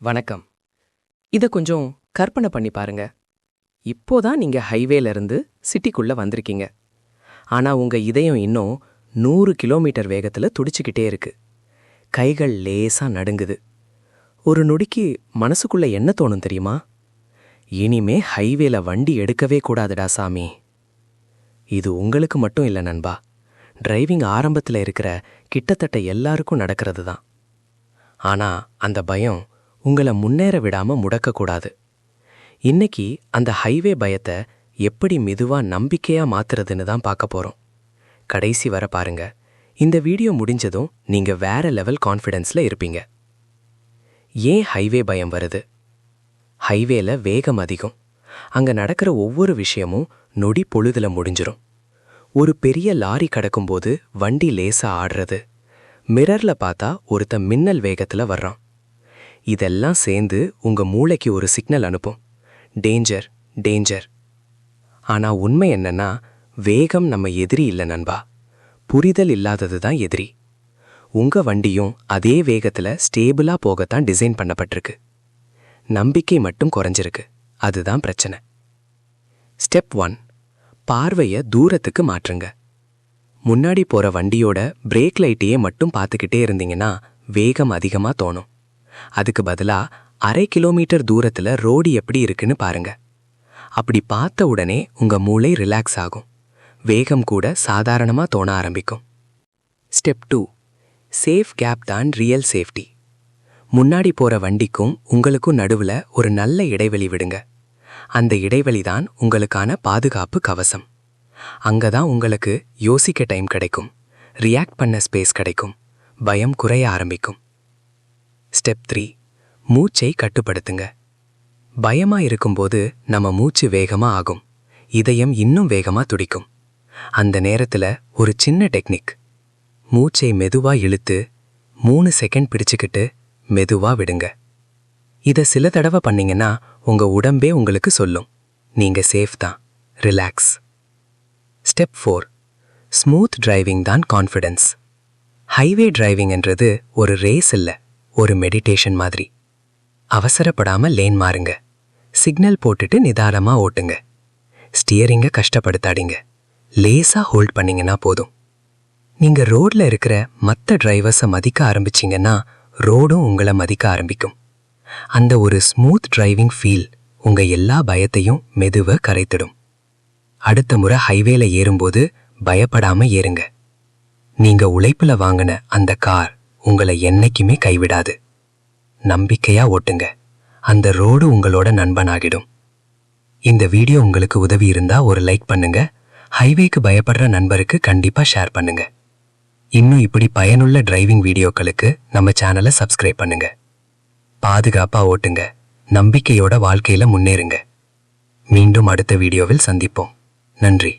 வணக்கம். இத கொஞ்சம் கற்பனை பண்ணி பாருங்க. இப்போதான் நீங்க ஹைவேல இருந்து சிட்டிக்குள்ள வந்திருக்கீங்க. ஆனா உங்க இதயம் இன்னும் 100 கிலோமீட்டர் வேகத்துல துடிச்சுக்கிட்டே இருக்கு. கைகள் லேசா நடுங்குது. ஒரு நொடிக்கு மனசுக்குள்ள என்ன தோணும் தெரியுமா? இனிமே ஹைவேல வண்டி எடுக்கவே கூடாதுடா சாமி. இது உங்களுக்கு மட்டும் இல்ல நண்பா. டிரைவிங் ஆரம்பத்துல இருக்கிற கிட்டத்தட்ட எல்லாருக்கும் நடக்கிறது தான். ஆனா அந்த பயம் உங்களை முன்னேற விடாம முடக்கக்கூடாது. இன்னைக்கு அந்த ஹைவே பயத்தை எப்படி மெதுவா நம்பிக்கையா மாத்துறதுன்னு தான் பார்க்க போறோம். கடைசி வர பாருங்க. இந்த வீடியோ முடிஞ்சதும் நீங்க வேற லெவல் கான்ஃபிடன்ஸ்ல இருப்பீங்க. ஏன் ஹைவே பயம் வருது? ஹைவேல வேகம் அதிகம். அங்க நடக்கிற ஒவ்வொரு விஷயமும் நொடி பொழுதுல முடிஞ்சிரும். ஒரு பெரிய லாரி கடக்கும்போது வண்டி லேசா ஆடுறது, மிரர்ல பார்த்தா ஒருத்த மின்னல் வேகத்துல வர்றான். இதெல்லாம் சேர்ந்து உங்க மூளைக்கு ஒரு சிக்னல் அனுப்பும், டேஞ்சர் டேஞ்சர். ஆனா உண்மை என்னன்னா, வேகம் நம்ம எதிரி இல்ல நண்பா. புரிதல் இல்லாதது தான் எதிரி. உங்க வண்டியும் அதே வேகத்துல ஸ்டேபிளா போகத்தான் டிசைன் பண்ணப்பட்டிருக்கு. நம்பிக்கை மட்டும் குறைஞ்சிருக்கு. அதுதான் பிரச்சனை. ஸ்டெப் 1, பார்வைய தூரத்துக்கு மாற்றுங்க. முன்னாடி போற வண்டியோட பிரேக் லைட்டையே மட்டும் பார்த்துக்கிட்டே இருந்தீங்கன்னா வேகம் அதிகமா தோணும். அதுக்கு பதிலா 1/2 கிலோமீட்டர் தூரத்துல ரோடு எப்படி இருக்குன்னு பாருங்க. அப்படி பார்த்த உடனே உங்க மூளை ரிலாக்ஸ் ஆகும். வேகம் கூட சாதாரணமா தோண ஆரம்பிக்கும். ஸ்டெப் 2, சேஃப் கேப் தான் ரியல் சேஃப்டி. முன்னாடி போற வண்டிக்கும் உங்களுக்கும் நடுவுல ஒரு நல்ல இடைவெளி விடுங்க. அந்த இடைவெளி தான் உங்களுக்கான பாதுகாப்பு கவசம். அங்கதான் உங்களுக்கு யோசிக்க டைம் கிடைக்கும், ரியாக்ட் பண்ண ஸ்பேஸ் கிடைக்கும், பயம் குறைய ஆரம்பிக்கும். ஸ்டெப் 3, மூச்சை கட்டுப்படுத்துங்க. பயமா இருக்கும்போது நம்ம மூச்சு வேகமா ஆகும், இதயம் இன்னும் வேகமா துடிக்கும். அந்த நேரத்துல ஒரு சின்ன டெக்னிக். மூச்சை மெதுவா இழுத்து 3 செகண்ட் பிடிச்சுக்கிட்டு மெதுவா விடுங்க. இத சில தடவை பண்ணீங்கன்னா உங்க உடம்பே உங்களுக்கு சொல்லும், நீங்க சேஃப் தான், ரிலாக்ஸ். ஸ்டெப் 4, ஸ்மூத் டிரைவிங் தான் கான்ஃபிடன்ஸ். ஹைவே டிரைவிங்ன்றது ஒரு ரேஸ் இல்ல, ஒரு மெடிடேஷன் மாதிரி. அவசரப்படாம லேன் மாறுங்க. சிக்னல் போட்டுட்டு நிதானமா ஓட்டுங்க. ஸ்டியரிங்க கஷ்டப்படுத்தாதீங்க. லேசா ஹோல்ட் பண்ணீங்கன்னா போதும். நீங்க ரோட்ல இருக்கிற மற்ற டிரைவர்ஸை மதிக்க ஆரம்பிச்சீங்கன்னா ரோடும் உங்களை மதிக்க ஆரம்பிக்கும். அந்த ஒரு ஸ்மூத் டிரைவிங் ஃபீல் உங்க எல்லா பயத்தையும் மெதுவா கரைத்திடும். அடுத்த முறை ஹைவேல ஏறும்போது பயப்படாம ஏறுங்க. நீங்க உழைப்புல வாங்கின அந்த கார் உங்களை என்னைக்குமே கைவிடாது. நம்பிக்கையா ஓட்டுங்க. அந்த ரோடு உங்களோட நண்பனாகிடும். இந்த வீடியோ உங்களுக்கு உதவி இருந்தா ஒரு லைக் பண்ணுங்க. ஹைவேக்கு பயப்படுற நண்பருக்கு கண்டிப்பா ஷேர் பண்ணுங்க. இன்னும் இப்படி பயனுள்ள டிரைவிங் வீடியோக்களுக்கு நம்ம சேனலை சப்ஸ்கிரைப் பண்ணுங்க. பாதுகாப்பா ஓட்டுங்க. நம்பிக்கையோட வாழ்க்கையில முன்னேறுங்க. மீண்டும் அடுத்த வீடியோவில் சந்திப்போம். நன்றி.